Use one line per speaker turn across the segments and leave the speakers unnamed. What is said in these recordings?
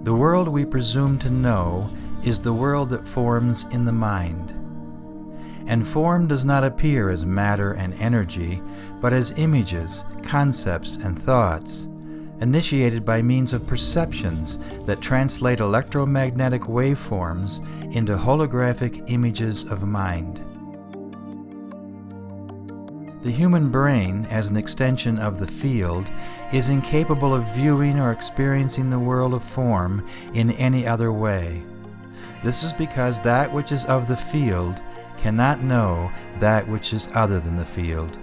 The world we presume to know is the world that forms in the mind. And form does not appear as matter and energy, but as images, concepts, and thoughts, initiated by means of perceptions that translate electromagnetic waveforms into holographic images of mind. The human brain, as an extension of the field, is incapable of viewing or experiencing the world of form in any other way. This is because that which is of the field cannot know that which is other than the field.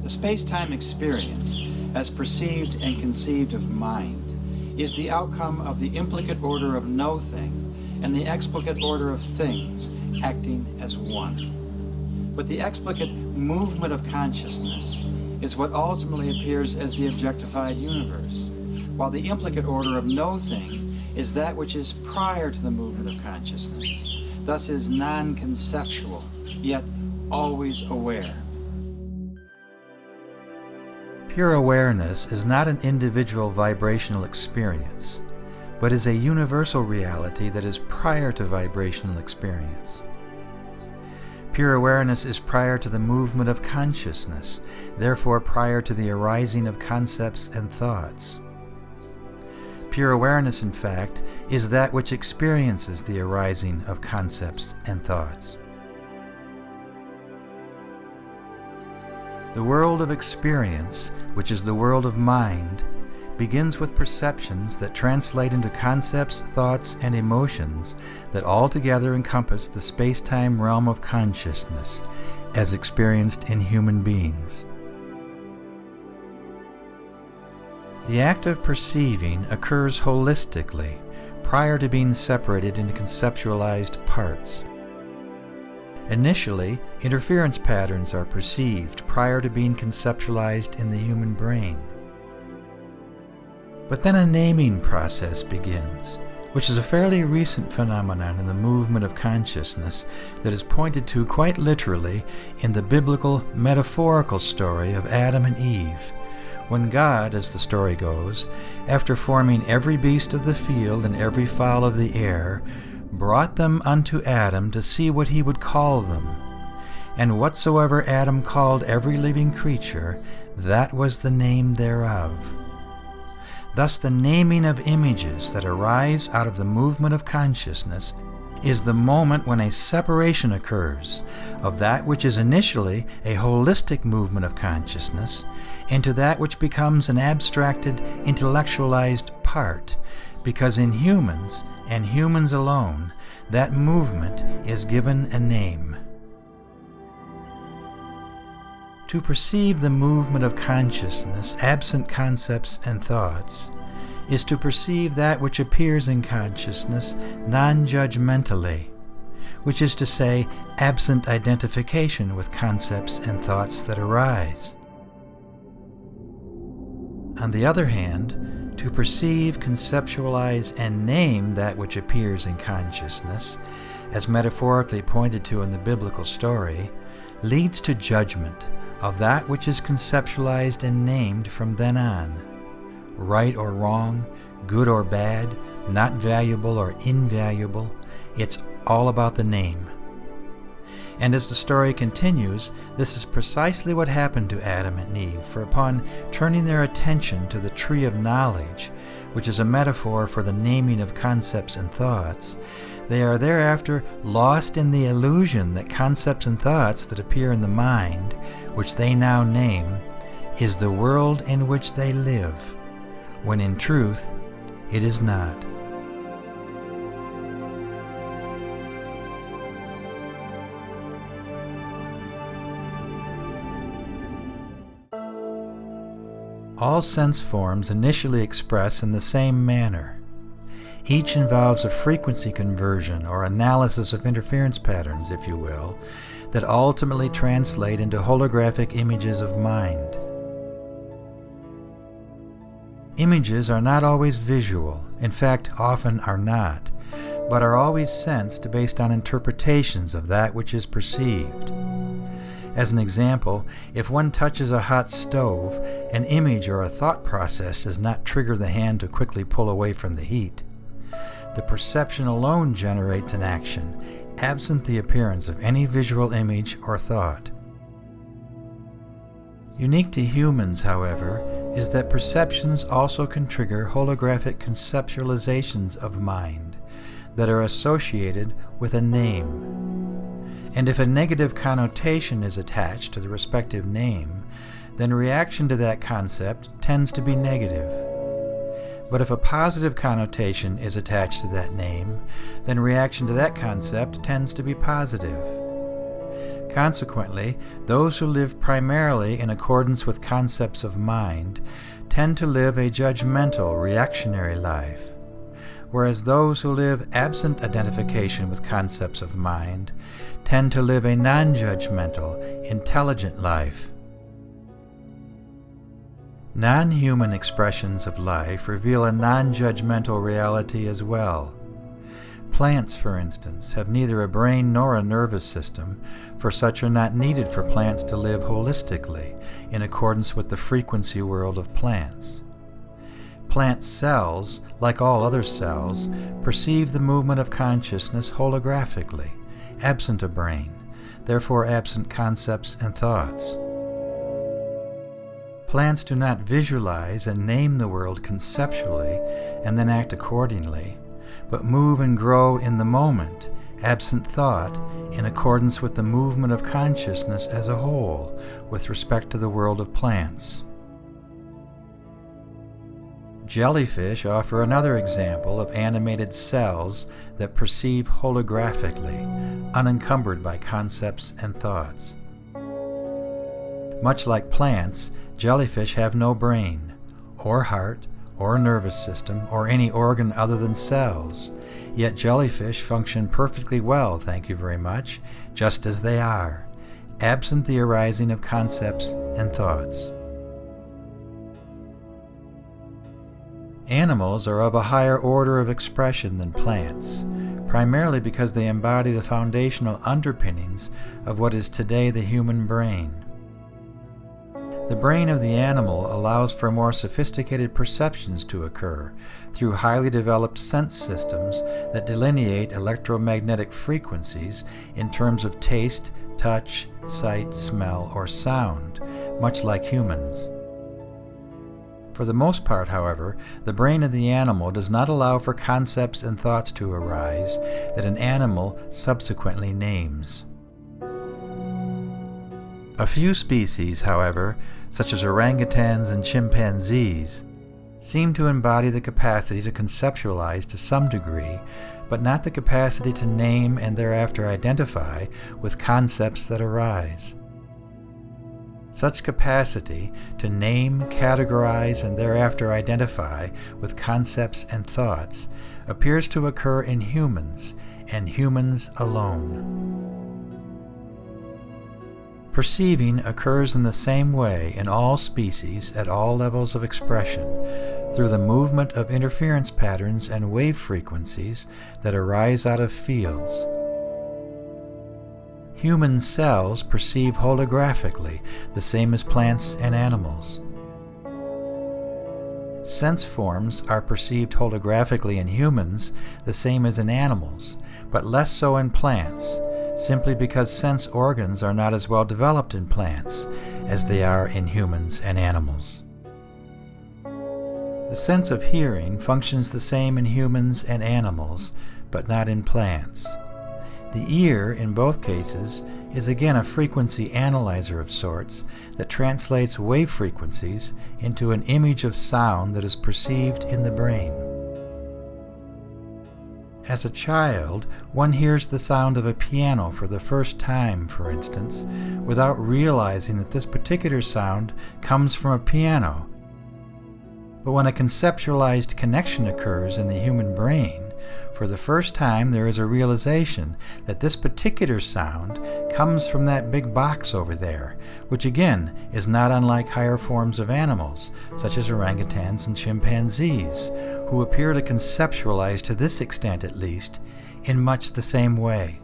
Space-time experience, as perceived and conceived of mind, is the outcome of the implicate order of no thing and the explicate order of things acting as one. But the explicate movement of consciousness is what ultimately appears as the objectified universe, while the implicate order of no thing is that which is prior to the movement of consciousness, thus is non-conceptual, yet always aware.
Pure awareness is not an individual vibrational experience, but is a universal reality that is prior to vibrational experience. Pure awareness is prior to the movement of consciousness, therefore prior to the arising of concepts and thoughts. Pure awareness, in fact, is that which experiences the arising of concepts and thoughts. The world of experience, which is the world of mind, begins with perceptions that translate into concepts, thoughts, and emotions that altogether encompass the space-time realm of consciousness, as experienced in human beings. The act of perceiving occurs holistically, prior to being separated into conceptualized parts. Initially, interference patterns are perceived prior to being conceptualized in the human brain. But then a naming process begins, which is a fairly recent phenomenon in the movement of consciousness that is pointed to quite literally in the biblical metaphorical story of Adam and Eve, when God, as the story goes, after forming every beast of the field and every fowl of the air, brought them unto Adam to see what he would call them. And whatsoever Adam called every living creature, that was the name thereof. Thus the naming of images that arise out of the movement of consciousness is the moment when a separation occurs of that which is initially a holistic movement of consciousness into that which becomes an abstracted, intellectualized part, because in humans, and humans alone, that movement is given a name. To perceive the movement of consciousness, absent concepts and thoughts, is to perceive that which appears in consciousness non-judgmentally, which is to say, absent identification with concepts and thoughts that arise. On the other hand, to perceive, conceptualize, and name that which appears in consciousness, as metaphorically pointed to in the biblical story, leads to judgment of that which is conceptualized and named from then on. Right or wrong, good or bad, not valuable or invaluable, it's all about the name. And as the story continues, this is precisely what happened to Adam and Eve, for upon turning their attention to the tree of knowledge, which is a metaphor for the naming of concepts and thoughts, they are thereafter lost in the illusion that concepts and thoughts that appear in the mind, which they now name, is the world in which they live, when in truth it is not. All sense forms initially express in the same manner. Each involves a frequency conversion or analysis of interference patterns, if you will, that ultimately translate into holographic images of mind. Images are not always visual, in fact, often are not, but are always sensed based on interpretations of that which is perceived. As an example, if one touches a hot stove, an image or a thought process does not trigger the hand to quickly pull away from the heat. The perception alone generates an action, absent the appearance of any visual image or thought. Unique to humans, however, is that perceptions also can trigger holographic conceptualizations of mind that are associated with a name. And if a negative connotation is attached to the respective name, then reaction to that concept tends to be negative. But if a positive connotation is attached to that name, then reaction to that concept tends to be positive. Consequently, those who live primarily in accordance with concepts of mind tend to live a judgmental, reactionary life, whereas those who live absent identification with concepts of mind tend to live a non-judgmental, intelligent life. Non-human expressions of life reveal a non-judgmental reality as well. Plants, for instance, have neither a brain nor a nervous system, for such are not needed for plants to live holistically, in accordance with the frequency world of plants. Plant cells, like all other cells, perceive the movement of consciousness holographically, absent a brain, therefore absent concepts and thoughts. Plants do not visualize and name the world conceptually and then act accordingly, but move and grow in the moment, absent thought, in accordance with the movement of consciousness as a whole, with respect to the world of plants. Jellyfish offer another example of animated cells that perceive holographically, unencumbered by concepts and thoughts. Much like plants, jellyfish have no brain, or heart, or nervous system, or any organ other than cells, yet jellyfish function perfectly well, thank you very much, just as they are, absent the arising of concepts and thoughts. Animals are of a higher order of expression than plants, primarily because they embody the foundational underpinnings of what is today the human brain. The brain of the animal allows for more sophisticated perceptions to occur through highly developed sense systems that delineate electromagnetic frequencies in terms of taste, touch, sight, smell, or sound, much like humans. For the most part, however, the brain of the animal does not allow for concepts and thoughts to arise that an animal subsequently names. A few species, however, such as orangutans and chimpanzees, seem to embody the capacity to conceptualize to some degree, but not the capacity to name and thereafter identify with concepts that arise. Such capacity to name, categorize, and thereafter identify with concepts and thoughts appears to occur in humans, and humans alone. Perceiving occurs in the same way in all species at all levels of expression, through the movement of interference patterns and wave frequencies that arise out of fields. Human cells perceive holographically, the same as plants and animals. Sense forms are perceived holographically in humans, the same as in animals, but less so in plants, simply because sense organs are not as well developed in plants as they are in humans and animals. The sense of hearing functions the same in humans and animals, but not in plants. The ear, in both cases, is again a frequency analyzer of sorts that translates wave frequencies into an image of sound that is perceived in the brain. As a child, one hears the sound of a piano for the first time, for instance, without realizing that this particular sound comes from a piano, But when a conceptualized connection occurs in the human brain, for the first time there is a realization that this particular sound comes from that big box over there, which again is not unlike higher forms of animals, such as orangutans and chimpanzees, who appear to conceptualize, to this extent at least, in much the same way.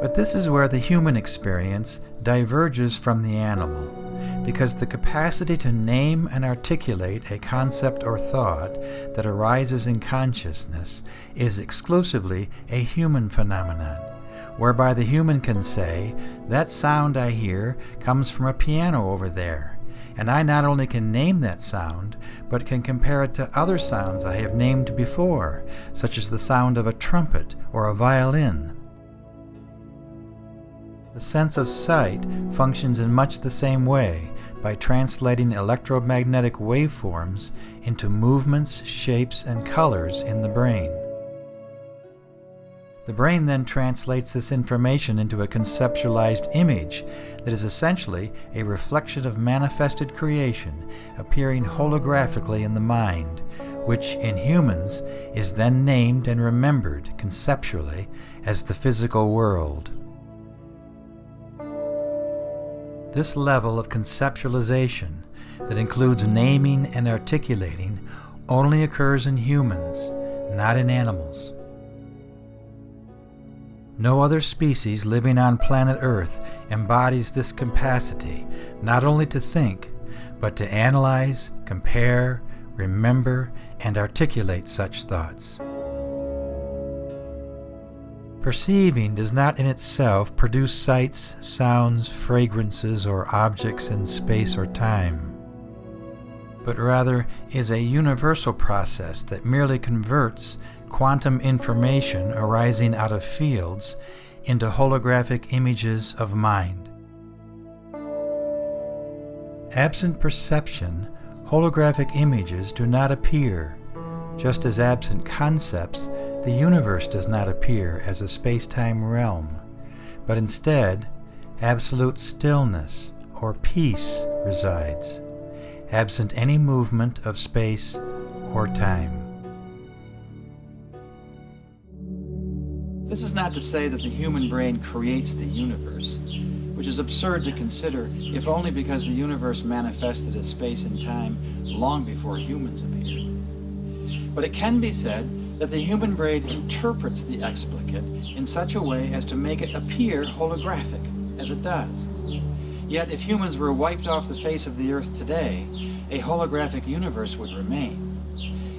But this is where the human experience diverges from the animal, because the capacity to name and articulate a concept or thought that arises in consciousness is exclusively a human phenomenon, whereby the human can say, "That sound I hear comes from a piano over there," and I not only can name that sound, but can compare it to other sounds I have named before, such as the sound of a trumpet or a violin. The sense of sight functions in much the same way, by translating electromagnetic waveforms into movements, shapes, and colors in the brain. The brain then translates this information into a conceptualized image that is essentially a reflection of manifested creation appearing holographically in the mind, which in humans is then named and remembered conceptually as the physical world. This level of conceptualization that includes naming and articulating only occurs in humans, not in animals. No other species living on planet Earth embodies this capacity, not only to think, but to analyze, compare, remember, and articulate such thoughts. Perceiving does not in itself produce sights, sounds, fragrances, or objects in space or time, but rather is a universal process that merely converts quantum information arising out of fields into holographic images of mind. Absent perception, holographic images do not appear, just as absent concepts, the universe does not appear as a space-time realm, but instead, absolute stillness or peace resides, absent any movement of space or time.
This is not to say that the human brain creates the universe, which is absurd to consider if only because the universe manifested as space and time long before humans appeared. But it can be said that the human brain interprets the explicate in such a way as to make it appear holographic, as it does. Yet if humans were wiped off the face of the earth today, a holographic universe would remain.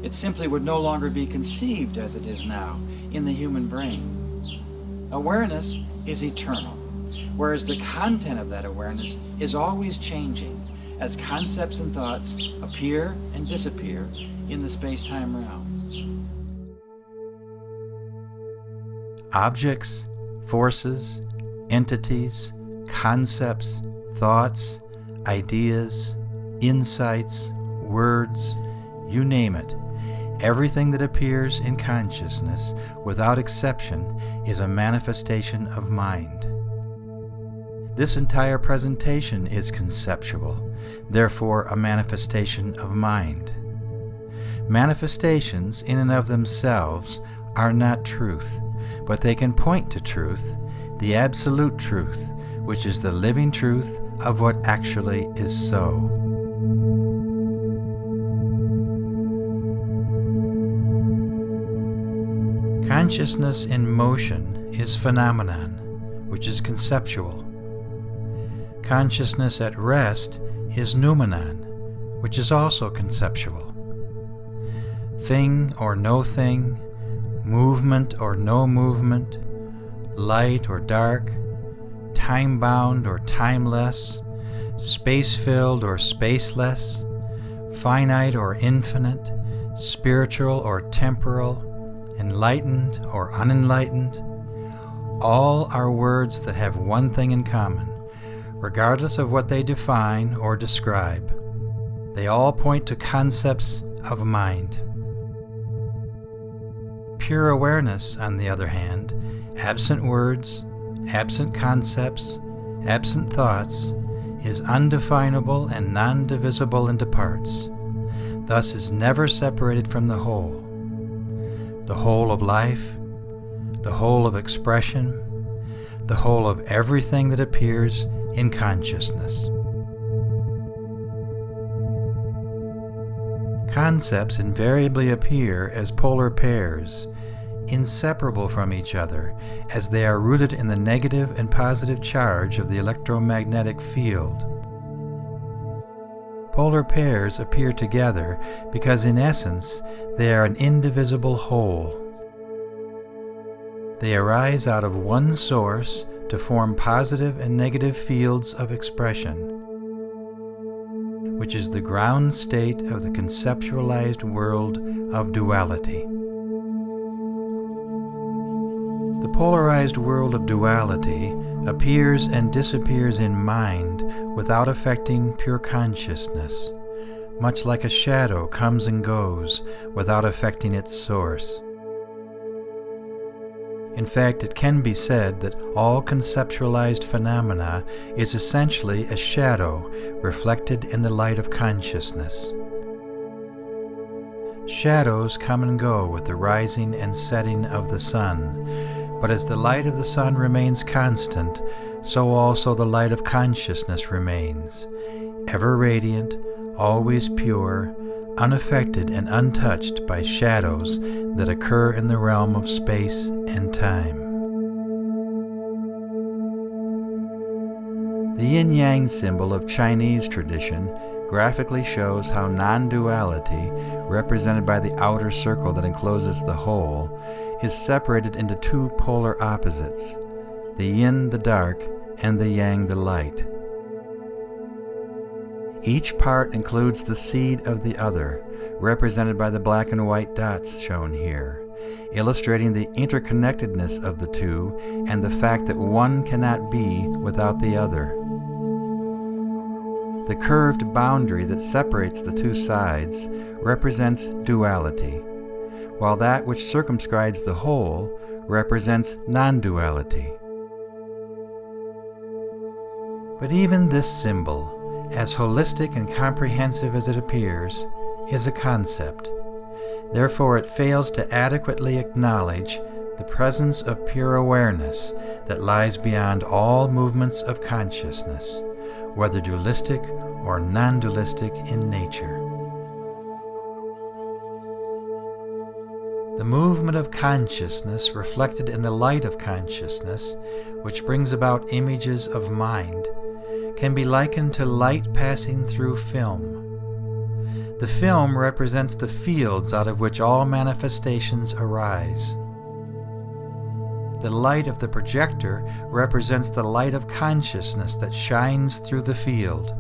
It simply would no longer be conceived as it is now in the human brain. Awareness is eternal, whereas the content of that awareness is always changing as concepts and thoughts appear and disappear in the space-time realm.
Objects, forces, entities, concepts, thoughts, ideas, insights, words, you name it. Everything that appears in consciousness, without exception, is a manifestation of mind. This entire presentation is conceptual, therefore a manifestation of mind. Manifestations, in and of themselves, are not truth, but they can point to truth, the absolute truth, which is the living truth of what actually is so. Consciousness in motion is phenomenon, which is conceptual. Consciousness at rest is noumenon, which is also conceptual. Thing or no thing, movement or no movement, light or dark, time-bound or timeless, space-filled or spaceless, finite or infinite, spiritual or temporal, enlightened or unenlightened, all are words that have one thing in common, regardless of what they define or describe. They all point to concepts of mind. Pure awareness, on the other hand, absent words, absent concepts, absent thoughts, is undefinable and non-divisible into parts, thus is never separated from the whole of life, the whole of expression, the whole of everything that appears in consciousness. Concepts invariably appear as polar pairs, inseparable from each other, as they are rooted in the negative and positive charge of the electromagnetic field. Polar pairs appear together because in essence they are an indivisible whole. They arise out of one source to form positive and negative fields of expression, which is the ground state of the conceptualized world of duality. The polarized world of duality appears and disappears in mind without affecting pure consciousness, much like a shadow comes and goes without affecting its source. In fact, it can be said that all conceptualized phenomena is essentially a shadow reflected in the light of consciousness. Shadows come and go with the rising and setting of the sun, but as the light of the sun remains constant, so also the light of consciousness remains, ever radiant, always pure, unaffected and untouched by shadows that occur in the realm of space and time. The yin-yang symbol of Chinese tradition graphically shows how non-duality, represented by the outer circle that encloses the whole, is separated into two polar opposites, the yin the dark and the yang the light. Each part includes the seed of the other, represented by the black and white dots shown here, illustrating the interconnectedness of the two and the fact that one cannot be without the other. The curved boundary that separates the two sides represents duality, while that which circumscribes the whole represents non-duality. But even this symbol, as holistic and comprehensive as it appears, is a concept. Therefore, it fails to adequately acknowledge the presence of pure awareness that lies beyond all movements of consciousness, whether dualistic or non-dualistic in nature. The movement of consciousness reflected in the light of consciousness, which brings about images of mind, can be likened to light passing through film. The film represents the fields out of which all manifestations arise. The light of the projector represents the light of consciousness that shines through the field.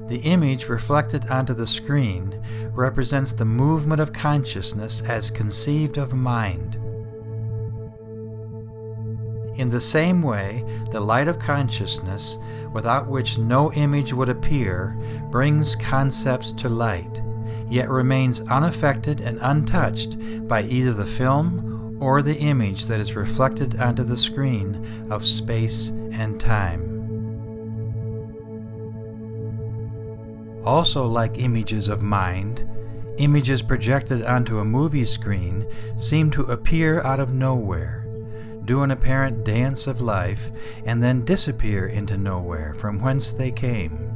The image reflected onto the screen represents the movement of consciousness as conceived of mind. In the same way, the light of consciousness, without which no image would appear, brings concepts to light, yet remains unaffected and untouched by either the film or the image that is reflected onto the screen of space and time. Also, like images of mind, images projected onto a movie screen seem to appear out of nowhere, do an apparent dance of life, and then disappear into nowhere from whence they came,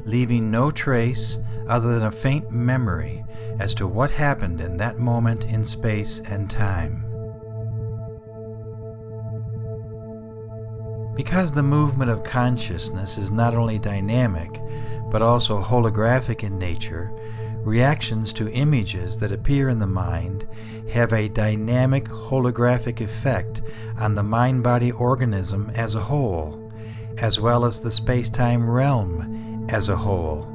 leaving no trace other than a faint memory as to what happened in that moment in space and time. Because the movement of consciousness is not only dynamic, but also holographic in nature, reactions to images that appear in the mind have a dynamic holographic effect on the mind-body organism as a whole, as well as the space-time realm as a whole.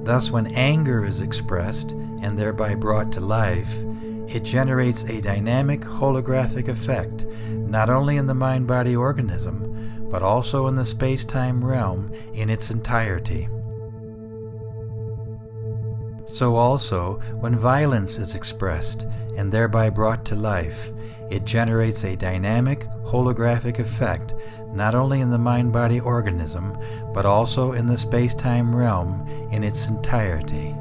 Thus, when anger is expressed and thereby brought to life, it generates a dynamic holographic effect not only in the mind-body organism, but also in the space-time realm in its entirety. So also, when violence is expressed and thereby brought to life, it generates a dynamic, holographic effect not only in the mind-body organism, but also in the space-time realm in its entirety,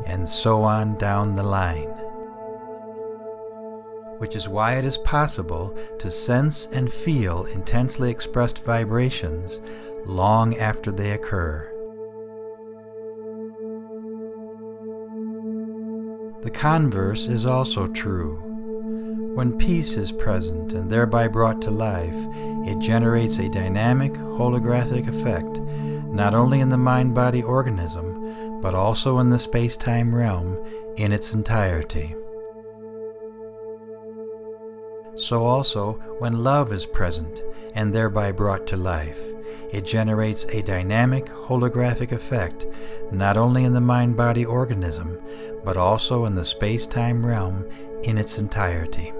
and so on down the line. Which is why it is possible to sense and feel intensely expressed vibrations long after they occur. The converse is also true. When peace is present and thereby brought to life, it generates a dynamic, holographic effect, not only in the mind-body organism, but also in the space-time realm in its entirety. So also, when love is present and thereby brought to life, it generates a dynamic, holographic effect, not only in the mind-body organism, but also in the space-time realm in its entirety.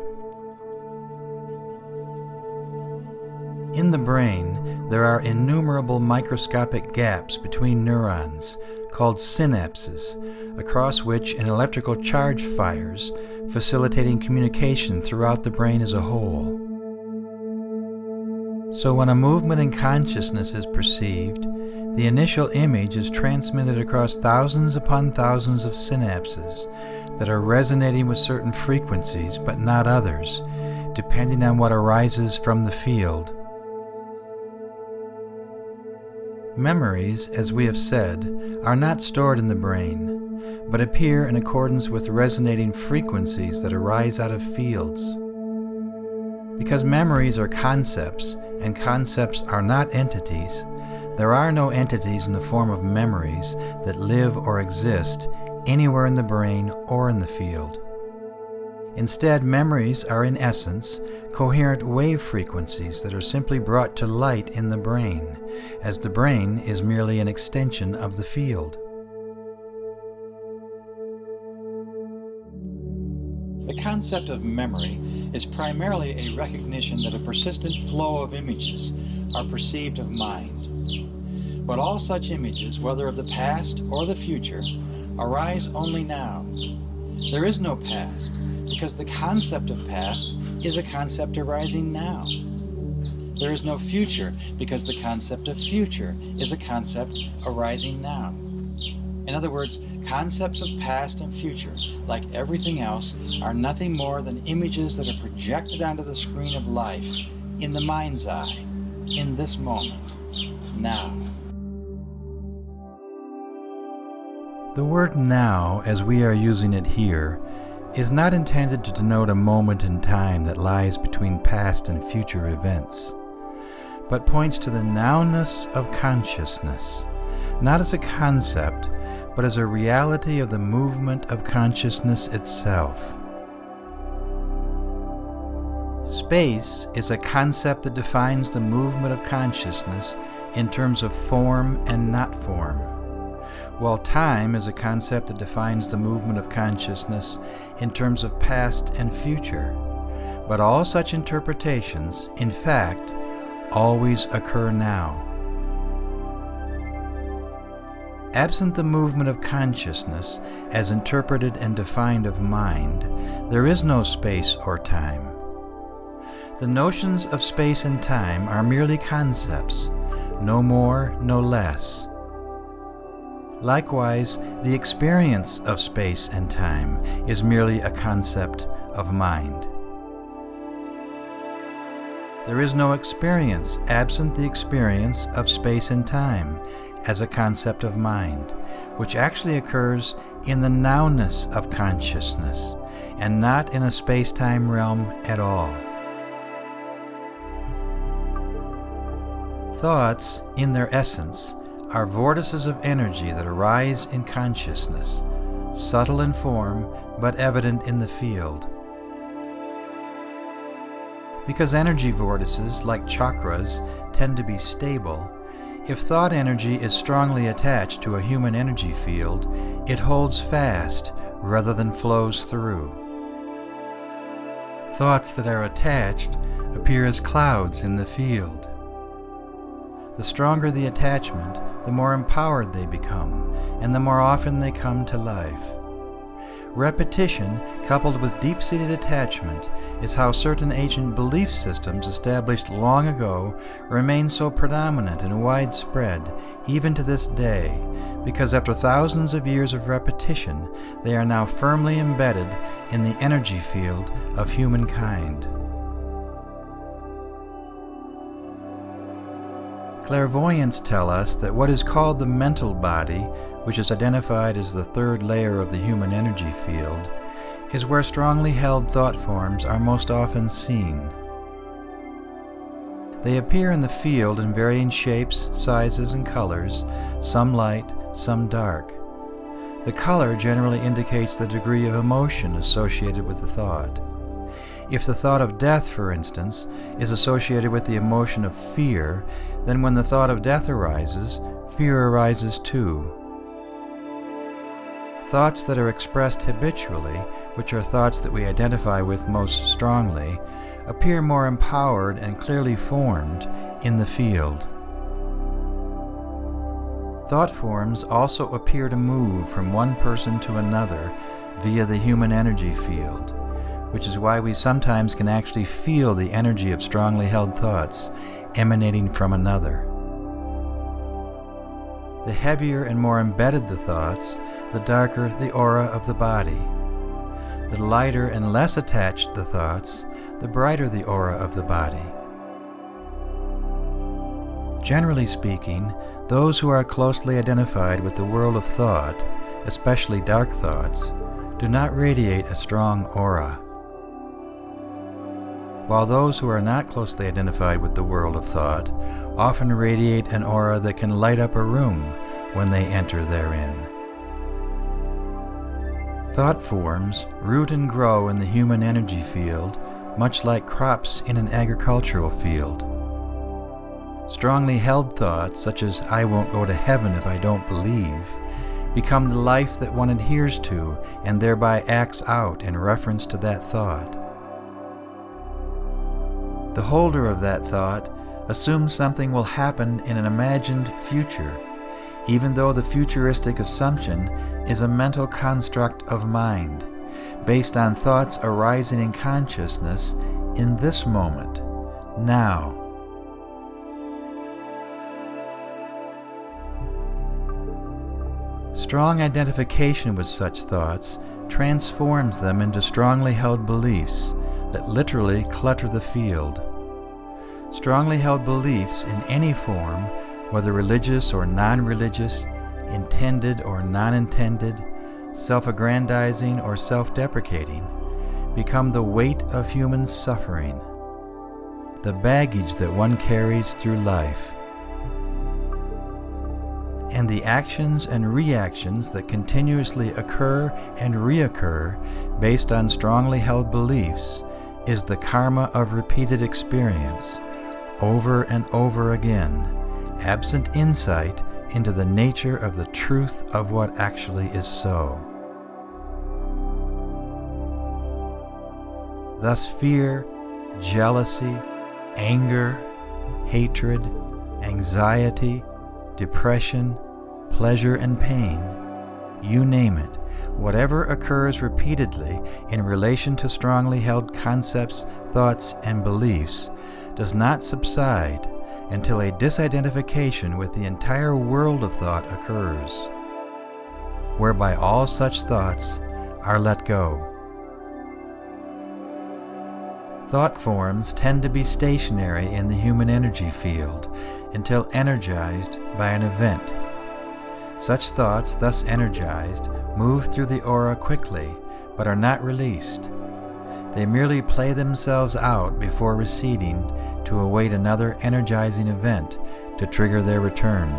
In the brain, there are innumerable microscopic gaps between neurons, called synapses, across which an electrical charge fires, facilitating communication throughout the brain as a whole. So when a movement in consciousness is perceived, the initial image is transmitted across thousands upon thousands of synapses that are resonating with certain frequencies but not others, depending on what arises from the field. Memories, as we have said, are not stored in the brain, but appear in accordance with resonating frequencies that arise out of fields. Because memories are concepts, and concepts are not entities, there are no entities in the form of memories that live or exist anywhere in the brain or in the field. Instead, memories are in essence coherent wave frequencies that are simply brought to light in the brain, as the brain is merely an extension of the field.
The concept of memory is primarily a recognition that a persistent flow of images are perceived of mind. But all such images, whether of the past or the future, arise only now. There is no past, because the concept of past is a concept arising now. There is no future, because the concept of future is a concept arising now. In other words, concepts of past and future, like everything else, are nothing more than images that are projected onto the screen of life, in the mind's eye, in this moment, now.
The word now, as we are using it here, is not intended to denote a moment in time that lies between past and future events, but points to the nowness of consciousness, not as a concept, but as a reality of the movement of consciousness itself. Space is a concept that defines the movement of consciousness in terms of form and not form, while time is a concept that defines the movement of consciousness in terms of past and future. But all such interpretations, in fact, always occur now. Absent the movement of consciousness, as interpreted and defined of mind, there is no space or time. The notions of space and time are merely concepts, no more, no less. Likewise, the experience of space and time is merely a concept of mind. There is no experience absent the experience of space and time as a concept of mind, which actually occurs in the nowness of consciousness, and not in a space-time realm at all. Thoughts, in their essence, are vortices of energy that arise in consciousness, subtle in form but evident in the field. Because energy vortices, like chakras, tend to be stable, if thought energy is strongly attached to a human energy field, it holds fast rather than flows through. Thoughts that are attached appear as clouds in the field. The stronger the attachment, the more empowered they become, and the more often they come to life. Repetition, coupled with deep-seated attachment, is how certain ancient belief systems established long ago remain so predominant and widespread, even to this day, because after thousands of years of repetition, they are now firmly embedded in the energy field of humankind. Clairvoyants tell us that what is called the mental body, which is identified as the third layer of the human energy field, is where strongly held thought forms are most often seen. They appear in the field in varying shapes, sizes, and colors, some light, some dark. The color generally indicates the degree of emotion associated with the thought. If the thought of death, for instance, is associated with the emotion of fear, then when the thought of death arises, fear arises too. Thoughts that are expressed habitually, which are thoughts that we identify with most strongly, appear more empowered and clearly formed in the field. Thought forms also appear to move from one person to another via the human energy field, which is why we sometimes can actually feel the energy of strongly held thoughts emanating from another. The heavier and more embedded the thoughts, the darker the aura of the body. The lighter and less attached the thoughts, the brighter the aura of the body. Generally speaking, those who are closely identified with the world of thought, especially dark thoughts, do not radiate a strong aura, while those who are not closely identified with the world of thought often radiate an aura that can light up a room when they enter therein. Thought forms root and grow in the human energy field, much like crops in an agricultural field. Strongly held thoughts, such as "I won't go to heaven if I don't believe," become the life that one adheres to and thereby acts out in reference to that thought. The holder of that thought assumes something will happen in an imagined future, even though the futuristic assumption is a mental construct of mind, based on thoughts arising in consciousness in this moment, now. Strong identification with such thoughts transforms them into strongly held beliefs that literally clutter the field. Strongly held beliefs in any form, whether religious or non-religious, intended or non-intended, self-aggrandizing or self-deprecating, become the weight of human suffering, the baggage that one carries through life. And the actions and reactions that continuously occur and reoccur based on strongly held beliefs is the karma of repeated experience, over and over again, absent insight into the nature of the truth of what actually is so. Thus fear, jealousy, anger, hatred, anxiety, depression, pleasure and pain, you name it, whatever occurs repeatedly in relation to strongly held concepts, thoughts, and beliefs, does not subside until a disidentification with the entire world of thought occurs, whereby all such thoughts are let go. Thought forms tend to be stationary in the human energy field until energized by an event. Such thoughts, thus energized, move through the aura quickly, but are not released. They merely play themselves out before receding to await another energizing event to trigger their return.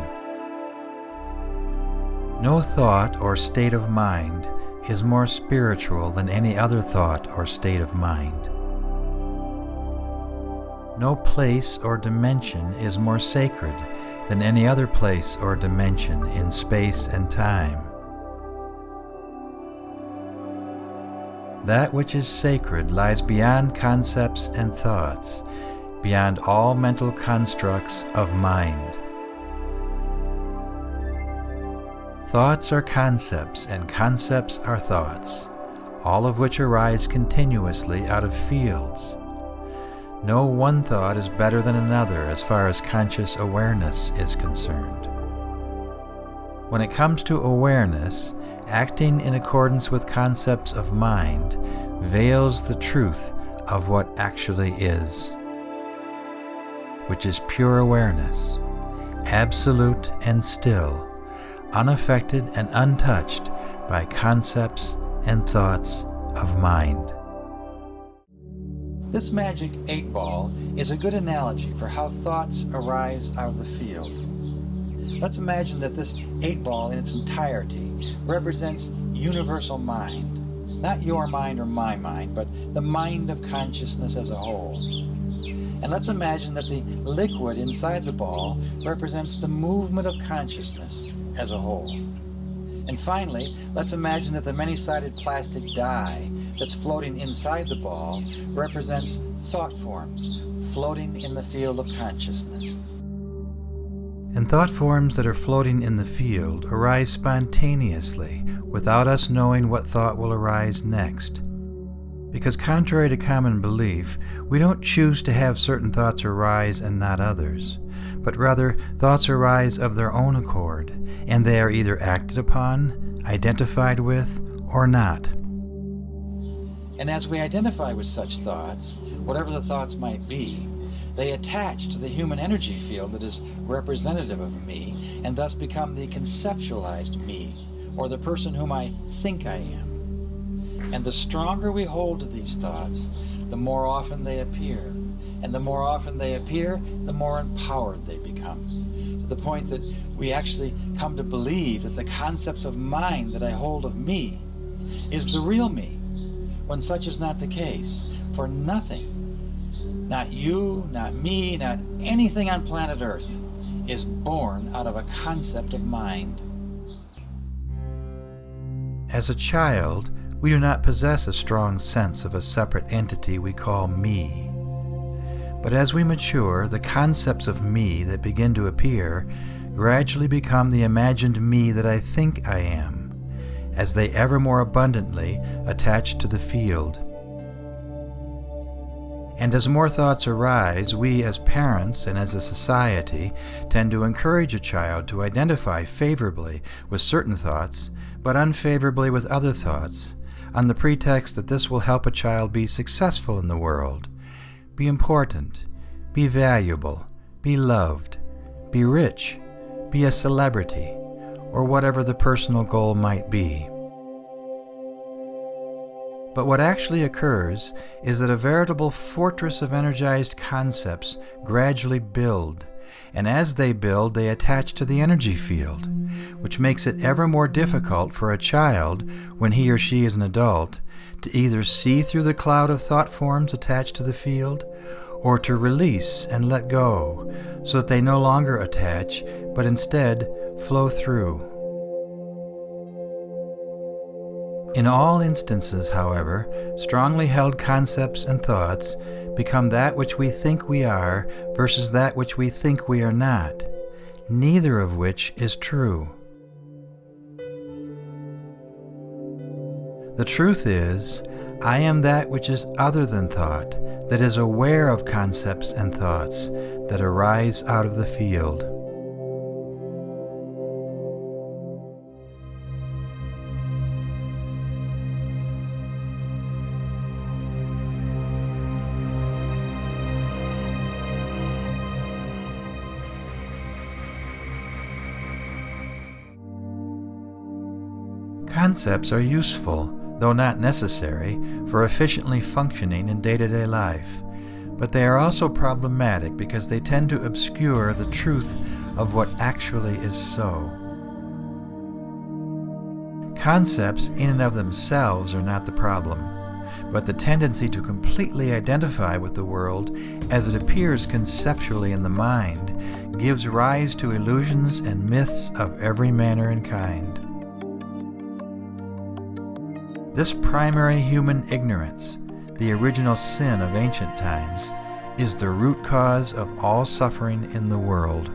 No thought or state of mind is more spiritual than any other thought or state of mind. No place or dimension is more sacred than any other place or dimension in space and time. That which is sacred lies beyond concepts and thoughts, beyond all mental constructs of mind. Thoughts are concepts, and concepts are thoughts. all of which arise continuously out of fields. No one thought is better than another as far as conscious awareness is concerned. When it comes to awareness, acting in accordance with concepts of mind veils the truth of what actually is, which is pure awareness, absolute and still, unaffected and untouched by concepts and thoughts of mind.
This magic 8-ball is a good analogy for how thoughts arise out of the field. Let's imagine that this 8-ball in its entirety represents universal mind. Not your mind or my mind, but the mind of consciousness as a whole. And let's imagine that the liquid inside the ball represents the movement of consciousness as a whole. And finally, let's imagine that the many-sided plastic die that's floating inside the ball represents thought forms floating in the field of consciousness.
And thought forms that are floating in the field arise spontaneously without us knowing what thought will arise next. Because contrary to common belief, we don't choose to have certain thoughts arise and not others, but rather thoughts arise of their own accord, and they are either acted upon, identified with, or not.
And as we identify with such thoughts, whatever the thoughts might be, they attach to the human energy field that is representative of me, and thus become the conceptualized me, or the person whom I think I am. And the stronger we hold to these thoughts, the more often they appear. And the more often they appear, the more empowered they become. To the point that we actually come to believe that the concepts of mind that I hold of me is the real me, when such is not the case. For nothing, not you, not me, not anything on planet Earth, is born out of a concept of mind.
As a child, we do not possess a strong sense of a separate entity we call me. But as we mature, the concepts of me that begin to appear gradually become the imagined me that I think I am, as they ever more abundantly attach to the field. And as more thoughts arise, we as parents and as a society tend to encourage a child to identify favorably with certain thoughts, but unfavorably with other thoughts, on the pretext that this will help a child be successful in the world, be important, be valuable, be loved, be rich, be a celebrity, or whatever the personal goal might be. But what actually occurs is that a veritable fortress of energized concepts gradually build, and as they build, they attach to the energy field, which makes it ever more difficult for a child, when he or she is an adult, to either see through the cloud of thought forms attached to the field, or to release and let go, so that they no longer attach, but instead flow through. In all instances, however, strongly held concepts and thoughts become that which we think we are versus that which we think we are not, neither of which is true. The truth is, I am that which is other than thought, that is aware of concepts and thoughts that arise out of the field. Concepts are useful, though not necessary, for efficiently functioning in day-to-day life, but they are also problematic because they tend to obscure the truth of what actually is so. Concepts in and of themselves are not the problem, but the tendency to completely identify with the world as it appears conceptually in the mind gives rise to illusions and myths of every manner and kind. This primary human ignorance, the original sin of ancient times, is the root cause of all suffering in the world.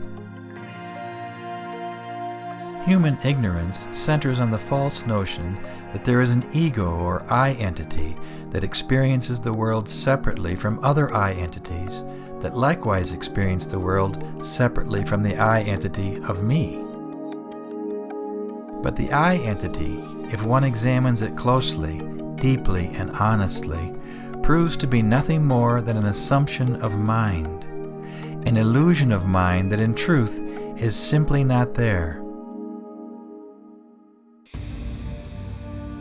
Human ignorance centers on the false notion that there is an ego or I entity that experiences the world separately from other I entities that likewise experience the world separately from the I entity of me. But the I entity, if one examines it closely, deeply, and honestly, proves to be nothing more than an assumption of mind, an illusion of mind that in truth is simply not there.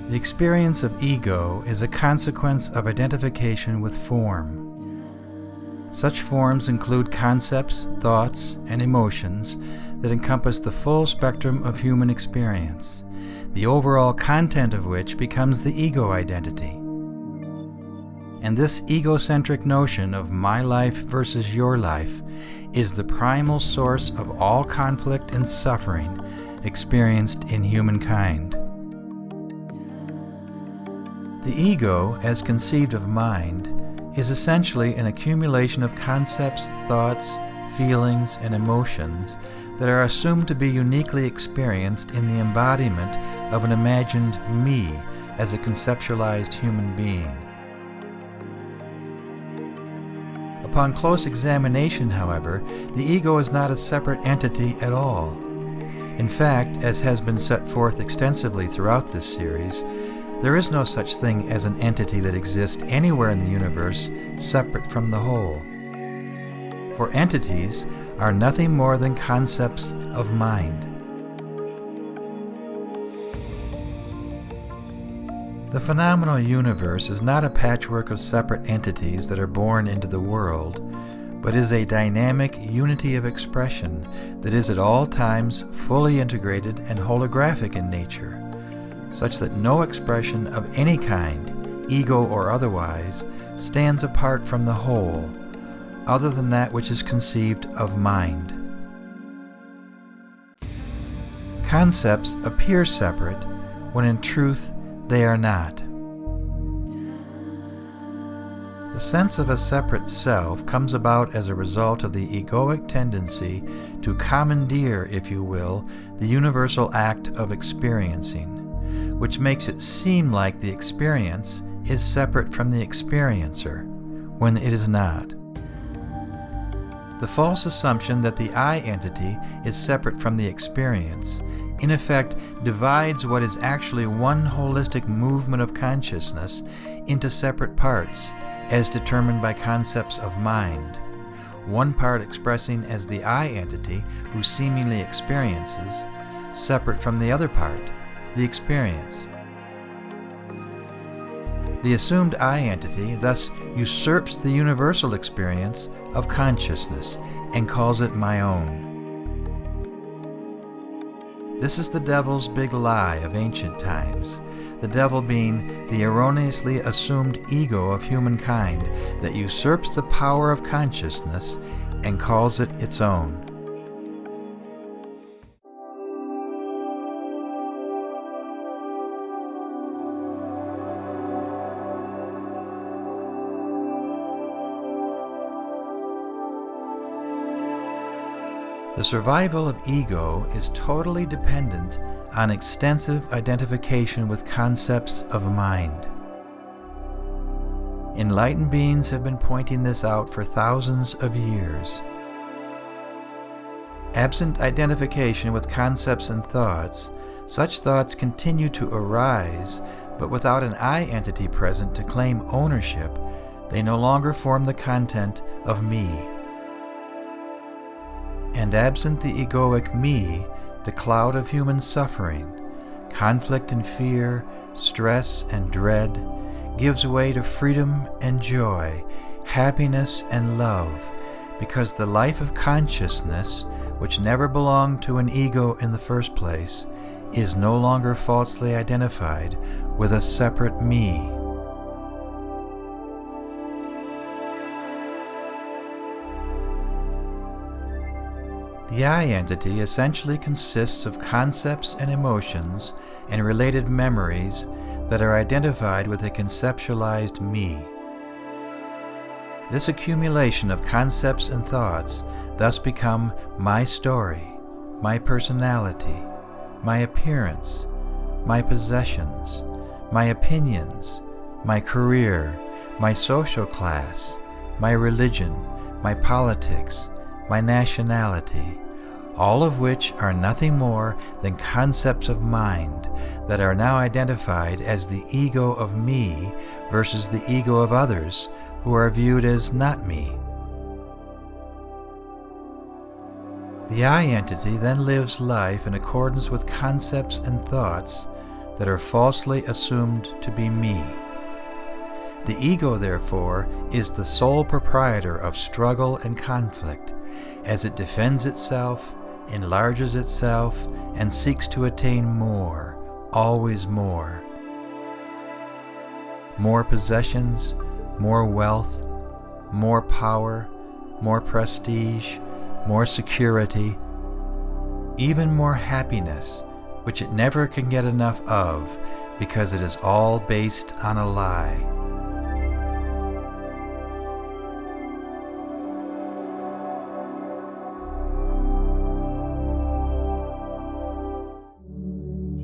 The experience of ego is a consequence of identification with form. Such forms include concepts, thoughts, and emotions that encompass the full spectrum of human experience, the overall content of which becomes the ego identity. And this egocentric notion of my life versus your life is the primal source of all conflict and suffering experienced in humankind. The ego, as conceived of mind, is essentially an accumulation of concepts, thoughts, feelings, and emotions that are assumed to be uniquely experienced in the embodiment of an imagined me as a conceptualized human being. Upon close examination, however, the ego is not a separate entity at all. In fact, as has been set forth extensively throughout this series, there is no such thing as an entity that exists anywhere in the universe separate from the whole. For entities are nothing more than concepts of mind. The phenomenal universe is not a patchwork of separate entities that are born into the world, but is a dynamic unity of expression that is at all times fully integrated and holographic in nature, such that no expression of any kind, ego or otherwise, stands apart from the whole, other than that which is conceived of mind. Concepts appear separate when in truth they are not. The sense of a separate self comes about as a result of the egoic tendency to commandeer, if you will, the universal act of experiencing, which makes it seem like the experience is separate from the experiencer, when it is not. The false assumption that the I entity is separate from the experience, in effect, divides what is actually one holistic movement of consciousness into separate parts, as determined by concepts of mind, one part expressing as the I entity who seemingly experiences, separate from the other part, the experience. The assumed I entity thus usurps the universal experience of consciousness and calls it my own. This is the devil's big lie of ancient times, the devil being the erroneously assumed ego of humankind that usurps the power of consciousness and calls it its own. The survival of ego is totally dependent on extensive identification with concepts of mind. Enlightened beings have been pointing this out for thousands of years. Absent identification with concepts and thoughts, such thoughts continue to arise, but without an I entity present to claim ownership, they no longer form the content of me. And absent the egoic me, the cloud of human suffering, conflict and fear, stress and dread, gives way to freedom and joy, happiness and love, because the life of consciousness, which never belonged to an ego in the first place, is no longer falsely identified with a separate me. The I entity essentially consists of concepts and emotions and related memories that are identified with a conceptualized me. This accumulation of concepts and thoughts thus become my story, my personality, my appearance, my possessions, my opinions, my career, my social class, my religion, my politics, my nationality, all of which are nothing more than concepts of mind that are now identified as the ego of me versus the ego of others who are viewed as not me. The I entity then lives life in accordance with concepts and thoughts that are falsely assumed to be me. The ego, therefore, is the sole proprietor of struggle and conflict, as it defends itself, enlarges itself, and seeks to attain more, always more. More possessions, more wealth, more power, more prestige, more security, even more happiness, which it never can get enough of because it is all based on a lie.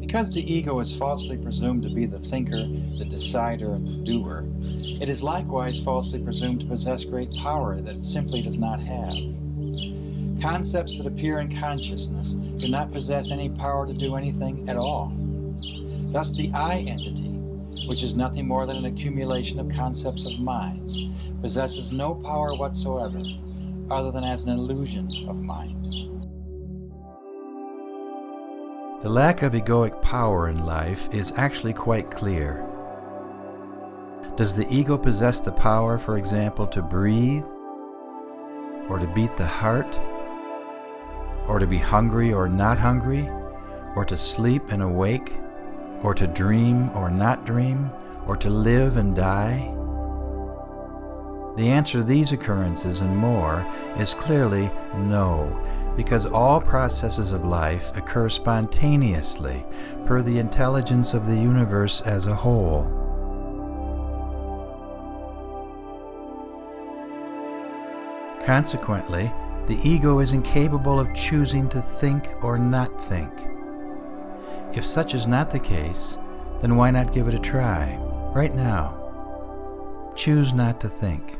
Because the ego is falsely presumed to be the thinker, the decider, and the doer, it is likewise falsely presumed to possess great power that it simply does not have. Concepts that appear in consciousness do not possess any power to do anything at all. Thus the I entity, which is nothing more than an accumulation of concepts of mind, possesses no power whatsoever, other than as an illusion of mind.
The lack of egoic power in life is actually quite clear. Does the ego possess the power, for example, to breathe, or to beat the heart, or to be hungry or not hungry, or to sleep and awake, or to dream or not dream, or to live and die? The answer to these occurrences and more is clearly no, because all processes of life occur spontaneously per the intelligence of the universe as a whole. Consequently, the ego is incapable of choosing to think or not think. If such is not the case, then why not give it a try, right now? Choose not to think.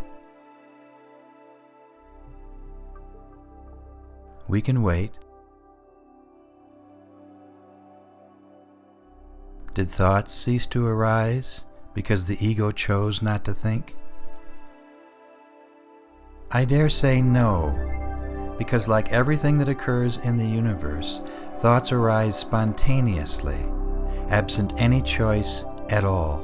We can wait. Did thoughts cease to arise because the ego chose not to think? I dare say no, because like everything that occurs in the universe, thoughts arise spontaneously, absent any choice at all.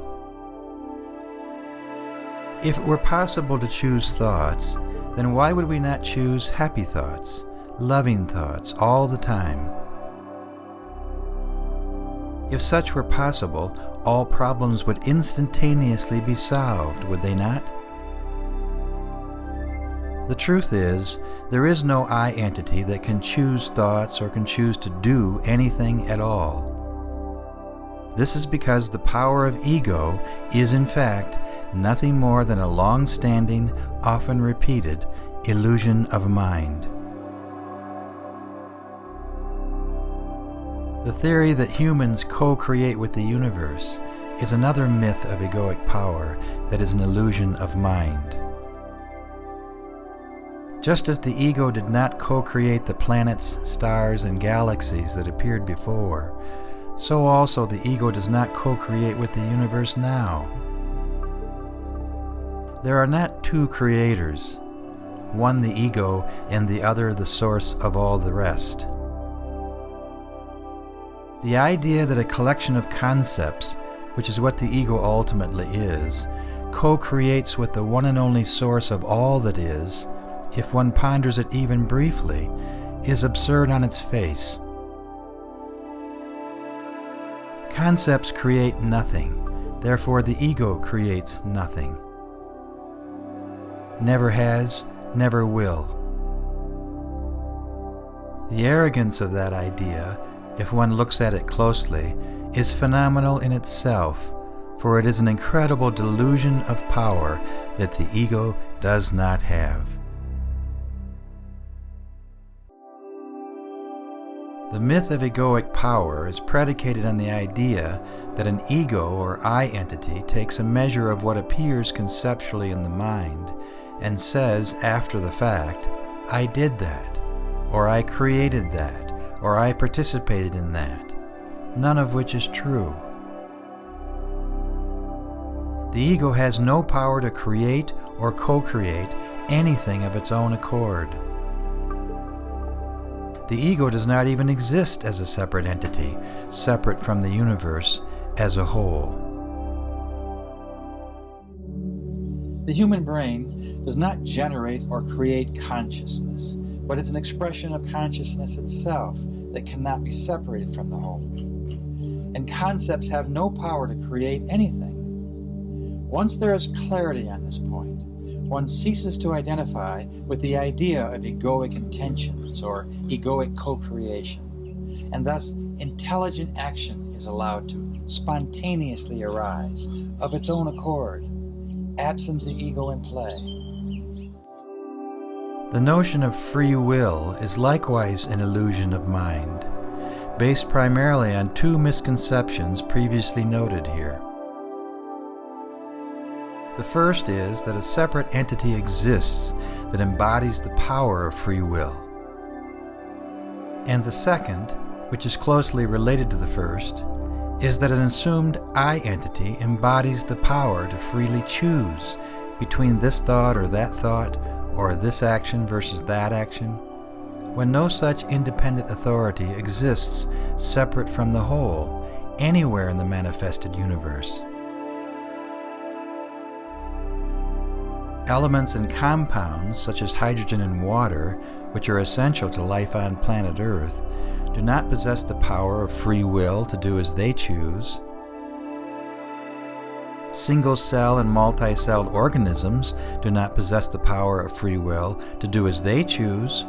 If it were possible to choose thoughts, then why would we not choose happy thoughts, loving thoughts all the time? If such were possible, all problems would instantaneously be solved, would they not? The truth is, there is no I entity that can choose thoughts or can choose to do anything at all. This is because the power of ego is in fact nothing more than a long-standing, often repeated illusion of mind. The theory that humans co-create with the universe is another myth of egoic power that is an illusion of mind. Just as the ego did not co-create the planets, stars, and galaxies that appeared before, so also the ego does not co-create with the universe now. There are not two creators, one the ego and the other the source of all the rest. The idea that a collection of concepts, which is what the ego ultimately is, co-creates with the one and only source of all that is, if one ponders it even briefly, is absurd on its face. Concepts create nothing, therefore the ego creates nothing. Never has, never will. The arrogance of that idea, if one looks at it closely, is phenomenal in itself, for it is an incredible delusion of power that the ego does not have. The myth of egoic power is predicated on the idea that an ego or I entity takes a measure of what appears conceptually in the mind and says after the fact, "I did that," or "I created that," or "I participated in that," none of which is true. The ego has no power to create or co-create anything of its own accord. The ego does not even exist as a separate entity, separate from the universe as a whole.
The human brain does not generate or create consciousness, but is an expression of consciousness itself that cannot be separated from the whole. And concepts have no power to create anything. Once there is clarity on this point, one ceases to identify with the idea of egoic intentions or egoic co-creation, and thus intelligent action is allowed to spontaneously arise of its own accord, absent the ego in play.
The notion of free will is likewise an illusion of mind, based primarily on two misconceptions previously noted here. The first is that a separate entity exists that embodies the power of free will. And the second, which is closely related to the first, is that an assumed I entity embodies the power to freely choose between this thought or that thought, or this action versus that action, when no such independent authority exists separate from the whole, anywhere in the manifested universe. Elements and compounds, such as hydrogen and water, which are essential to life on planet Earth, do not possess the power of free will to do as they choose. Single-cell and multi-celled organisms do not possess the power of free will to do as they choose.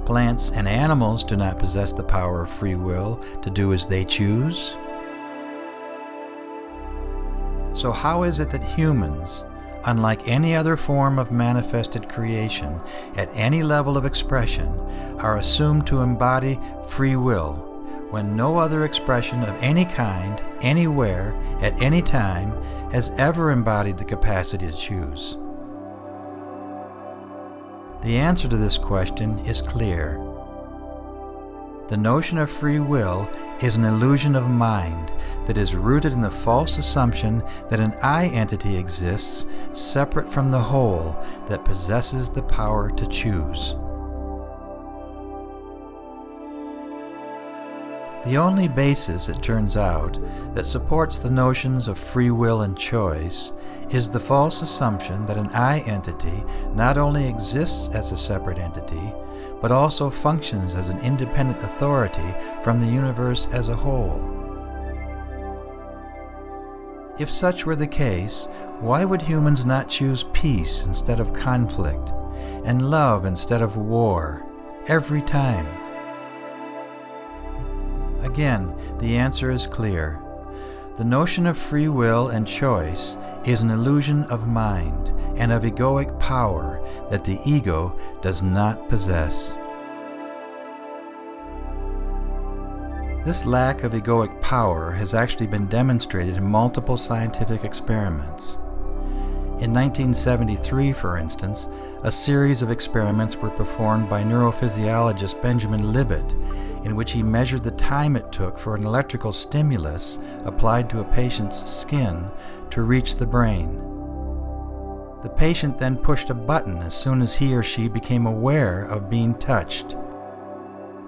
Plants and animals do not possess the power of free will to do as they choose. So how is it that humans, unlike any other form of manifested creation, at any level of expression, are assumed to embody free will, when no other expression of any kind, anywhere, at any time, has ever embodied the capacity to choose? The answer to this question is clear. The notion of free will is an illusion of mind that is rooted in the false assumption that an I entity exists separate from the whole that possesses the power to choose. The only basis, it turns out, that supports the notions of free will and choice is the false assumption that an I entity not only exists as a separate entity, but also functions as an independent authority from the universe as a whole. If such were the case, why would humans not choose peace instead of conflict, and love instead of war, every time? Again, the answer is clear. The notion of free will and choice is an illusion of mind and of egoic power that the ego does not possess. This lack of egoic power has actually been demonstrated in multiple scientific experiments. In 1973, for instance, a series of experiments were performed by neurophysiologist Benjamin Libet, in which he measured the time it took for an electrical stimulus applied to a patient's skin to reach the brain. The patient then pushed a button as soon as he or she became aware of being touched.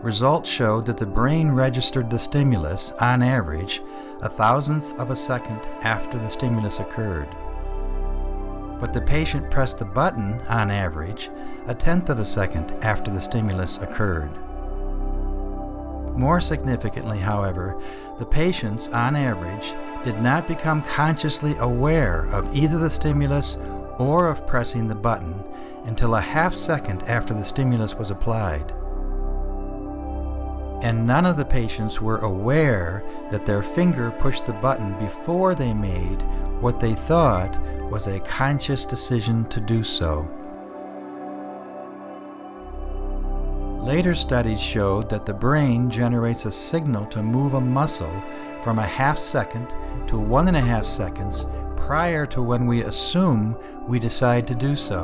Results showed that the brain registered the stimulus, on average, 1/1000th of a second after the stimulus occurred. But the patient pressed the button, on average, 1/10 of a second after the stimulus occurred. More significantly, however, the patients, on average, did not become consciously aware of either the stimulus or of pressing the button until a half-second after the stimulus was applied. And none of the patients were aware that their finger pushed the button before they made what they thought was a conscious decision to do so. Later studies showed that the brain generates a signal to move a muscle from a half second to 1.5 seconds prior to when we assume we decide to do so.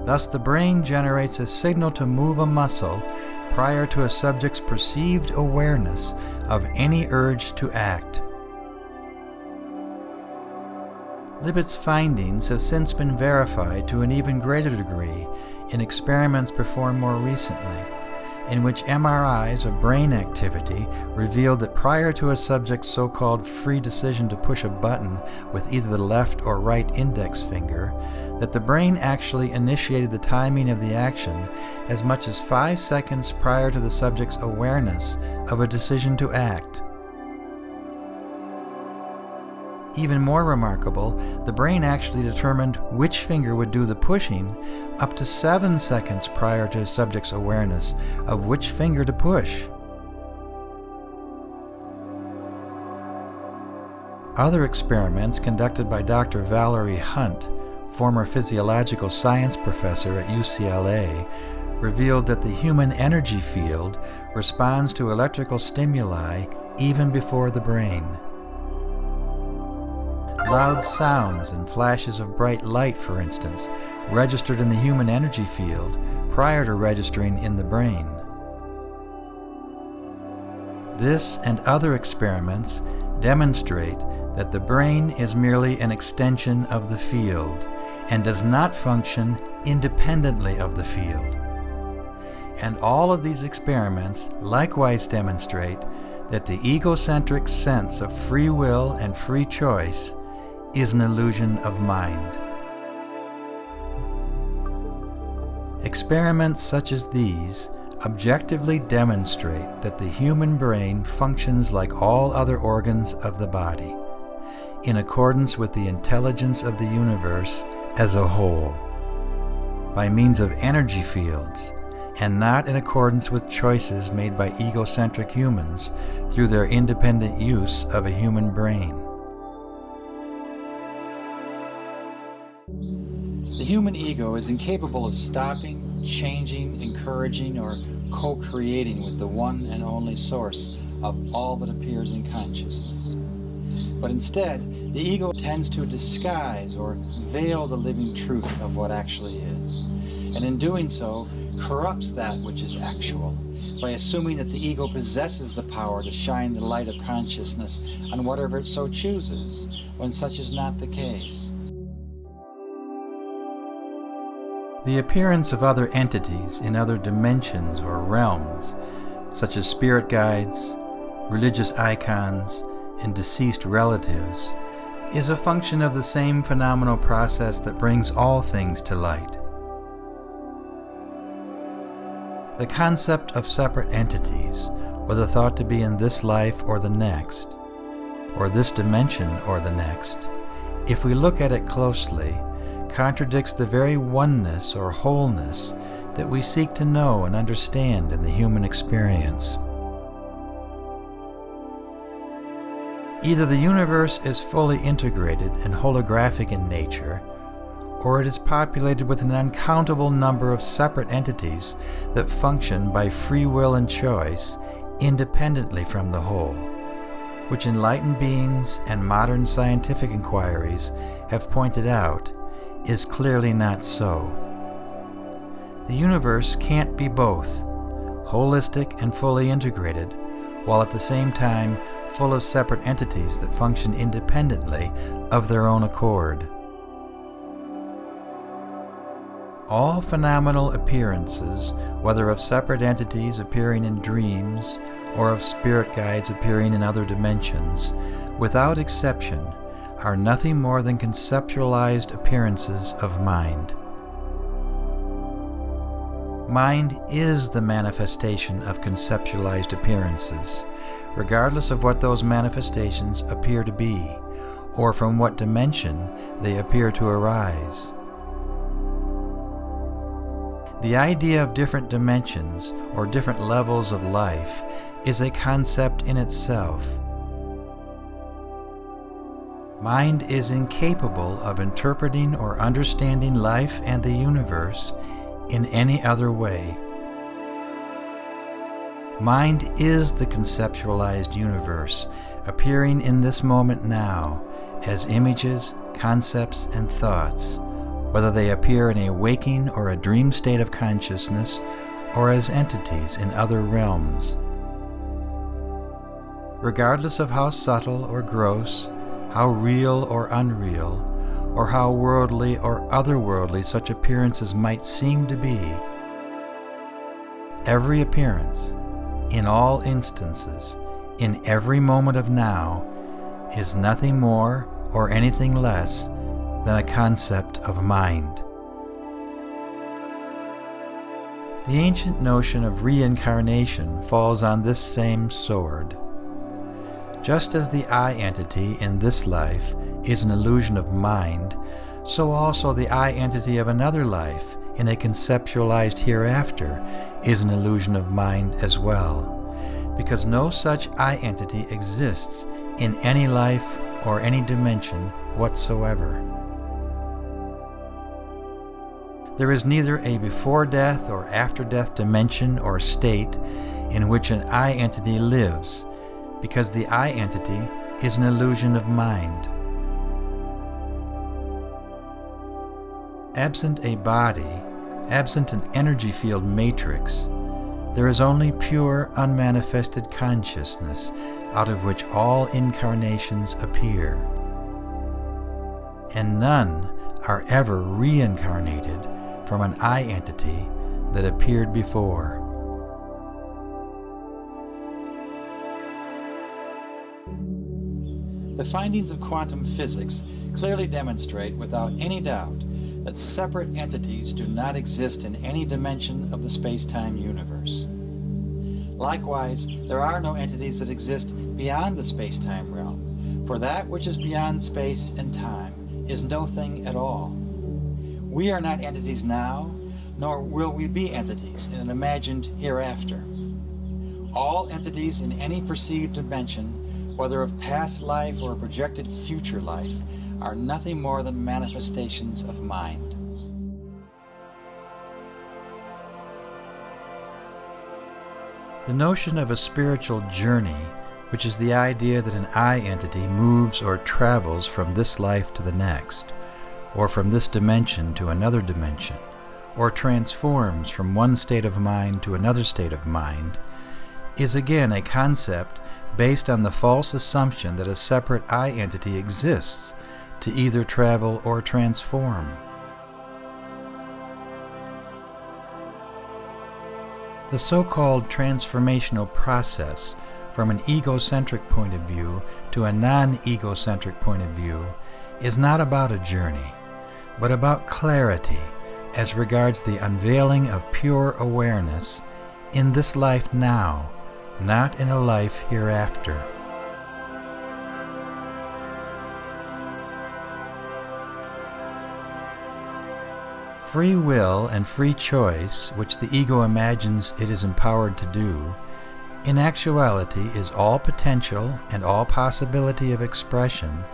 Thus, the brain generates a signal to move a muscle prior to a subject's perceived awareness of any urge to act. Libet's findings have since been verified to an even greater degree in experiments performed more recently, in which MRIs of brain activity revealed that prior to a subject's so-called free decision to push a button with either the left or right index finger, that the brain actually initiated the timing of the action as much as 5 seconds prior to the subject's awareness of a decision to act. Even more remarkable, the brain actually determined which finger would do the pushing up to 7 seconds prior to the subject's awareness of which finger to push. Other experiments conducted by Dr. Valerie Hunt, former physiological science professor at UCLA, revealed that the human energy field responds to electrical stimuli even before the brain. Loud sounds and flashes of bright light, for instance, registered in the human energy field prior to registering in the brain. This and other experiments demonstrate that the brain is merely an extension of the field and does not function independently of the field. And all of these experiments likewise demonstrate that the egocentric sense of free will and free choice is an illusion of mind. Experiments such as these objectively demonstrate that the human brain functions like all other organs of the body, in accordance with the intelligence of the universe as a whole, by means of energy fields, and not in accordance with choices made by egocentric humans through their independent use of a human brain.
The human ego is incapable of stopping, changing, encouraging, or co-creating with the one and only source of all that appears in consciousness. But instead, the ego tends to disguise or veil the living truth of what actually is, and in doing so, corrupts that which is actual by assuming that the ego possesses the power to shine the light of consciousness on whatever it so chooses, when such is not the case.
The appearance of other entities in other dimensions or realms, such as spirit guides, religious icons, and deceased relatives, is a function of the same phenomenal process that brings all things to light. The concept of separate entities, whether thought to be in this life or the next, or this dimension or the next, if we look at it closely, contradicts the very oneness or wholeness that we seek to know and understand in the human experience. Either the universe is fully integrated and holographic in nature, or it is populated with an uncountable number of separate entities that function by free will and choice independently from the whole, which enlightened beings and modern scientific inquiries have pointed out is clearly not so. The universe can't be both holistic and fully integrated, while at the same time full of separate entities that function independently of their own accord. All phenomenal appearances, whether of separate entities appearing in dreams or of spirit guides appearing in other dimensions, without exception, are nothing more than conceptualized appearances of mind. Mind is the manifestation of conceptualized appearances, regardless of what those manifestations appear to be, or from what dimension they appear to arise. The idea of different dimensions or different levels of life is a concept in itself. Mind is incapable of interpreting or understanding life and the universe in any other way. Mind is the conceptualized universe, appearing in this moment now as images, concepts, and thoughts, whether they appear in a waking or a dream state of consciousness, or as entities in other realms. Regardless of how subtle or gross, how real or unreal, or how worldly or otherworldly such appearances might seem to be, every appearance, in all instances, in every moment of now, is nothing more or anything less than a concept of mind. The ancient notion of reincarnation falls on this same sword. Just as the I entity in this life is an illusion of mind, so also the I entity of another life in a conceptualized hereafter is an illusion of mind as well, because no such I entity exists in any life or any dimension whatsoever. There is neither a before-death or after-death dimension or state in which an I entity lives, because the I entity is an illusion of mind. Absent a body, absent an energy field matrix, there is only pure unmanifested consciousness out of which all incarnations appear. And none are ever reincarnated from an I entity that appeared before.
The findings of quantum physics clearly demonstrate without any doubt that separate entities do not exist in any dimension of the space-time universe. Likewise, there are no entities that exist beyond the space-time realm, for that which is beyond space and time is no thing at all. We are not entities now, nor will we be entities in an imagined hereafter. All entities in any perceived dimension, whether of past life or a projected future life, are nothing more than manifestations of mind.
The notion of a spiritual journey, which is the idea that an I entity moves or travels from this life to the next, or from this dimension to another dimension, or transforms from one state of mind to another state of mind, is again a concept based on the false assumption that a separate I entity exists to either travel or transform. The so-called transformational process from an egocentric point of view to a non-egocentric point of view is not about a journey, but about clarity as regards the unveiling of pure awareness in this life now, not in a life hereafter. Free will and free choice, which the ego imagines it is empowered to do, in actuality is all potential and all possibility of expression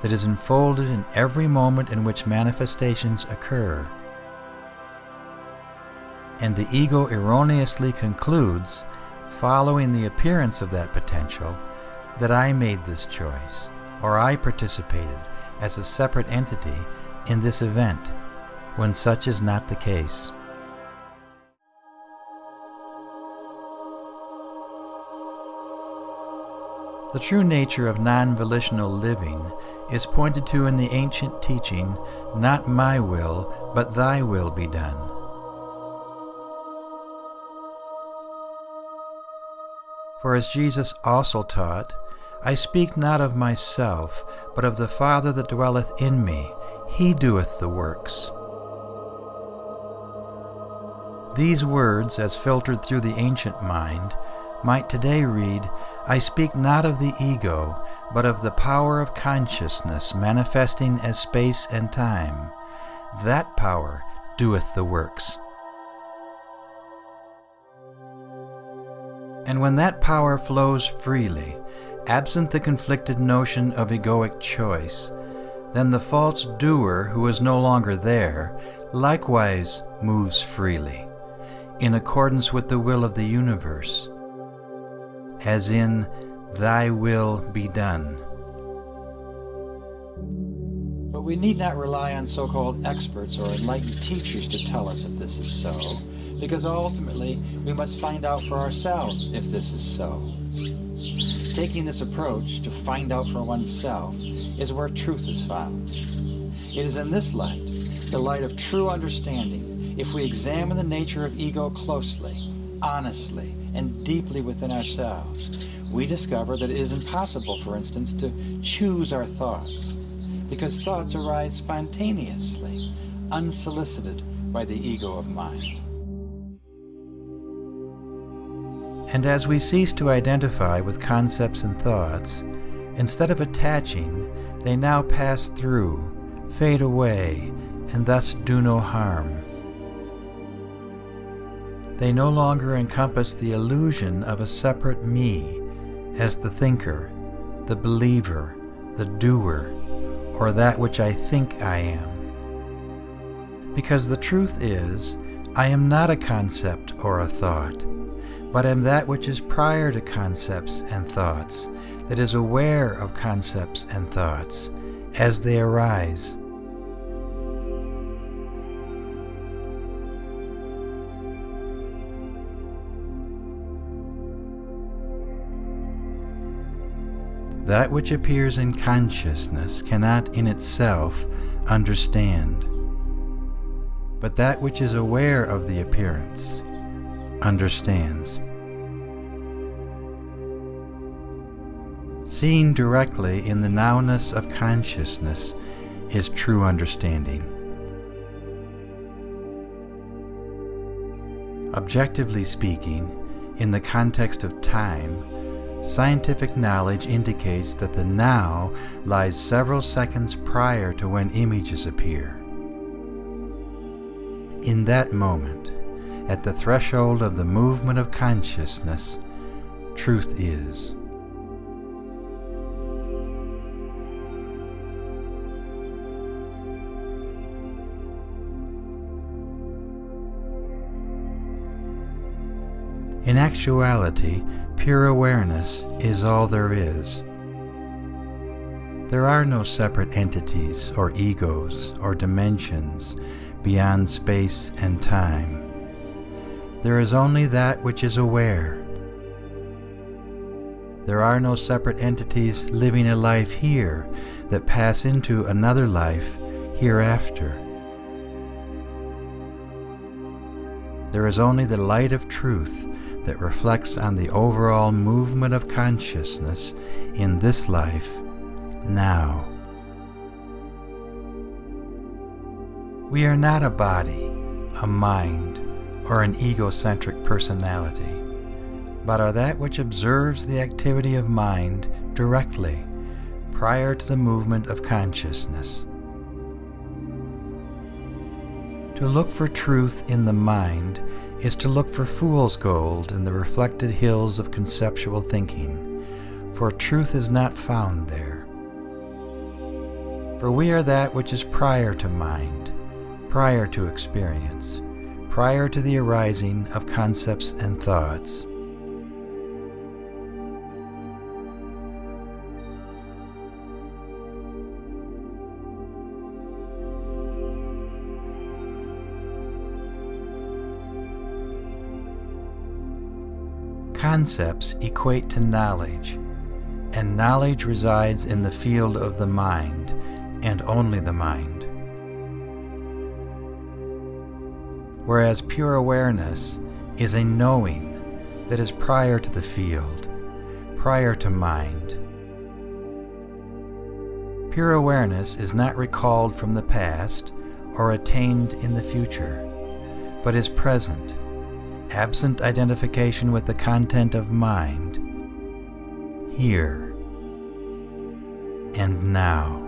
that is enfolded in every moment in which manifestations occur. And the ego erroneously concludes, following the appearance of that potential, that I made this choice, or I participated as a separate entity in this event, when such is not the case. The true nature of non-volitional living is pointed to in the ancient teaching, "Not my will, but thy will be done." For as Jesus also taught, "I speak not of myself, but of the Father that dwelleth in me. He doeth the works." These words, as filtered through the ancient mind, might today read, "I speak not of the ego, but of the power of consciousness manifesting as space and time. That power doeth the works." And when that power flows freely, absent the conflicted notion of egoic choice, then the false doer who is no longer there likewise moves freely, in accordance with the will of the universe, as in, "Thy will be done."
But we need not rely on so-called experts or enlightened teachers to tell us if this is so, because ultimately we must find out for ourselves if this is so. Taking this approach to find out for oneself is where truth is found. It is in this light, the light of true understanding, if we examine the nature of ego closely, honestly, and deeply within ourselves, we discover that it is impossible, for instance, to choose our thoughts, because thoughts arise spontaneously, unsolicited by the ego of mind.
And as we cease to identify with concepts and thoughts, instead of attaching, they now pass through, fade away, and thus do no harm. They no longer encompass the illusion of a separate me as the thinker, the believer, the doer, or that which I think I am. Because the truth is, I am not a concept or a thought, but am that which is prior to concepts and thoughts, that is aware of concepts and thoughts as they arise. That which appears in consciousness cannot in itself understand, but that which is aware of the appearance understands. Seeing directly in the nowness of consciousness is true understanding. Objectively speaking, in the context of time, scientific knowledge indicates that the now lies several seconds prior to when images appear. In that moment, at the threshold of the movement of consciousness, truth is. In actuality, pure awareness is all there is. There are no separate entities or egos or dimensions beyond space and time. There is only that which is aware. There are no separate entities living a life here that pass into another life hereafter. There is only the light of truth that reflects on the overall movement of consciousness in this life, now. We are not a body, a mind, or an egocentric personality, but are that which observes the activity of mind directly, prior to the movement of consciousness. To look for truth in the mind is to look for fool's gold in the reflected hills of conceptual thinking, for truth is not found there. For we are that which is prior to mind, prior to experience, prior to the arising of concepts and thoughts. Concepts equate to knowledge, and knowledge resides in the field of the mind, and only the mind. Whereas pure awareness is a knowing that is prior to the field, prior to mind. Pure awareness is not recalled from the past or attained in the future, but is present, absent identification with the content of mind, here and now.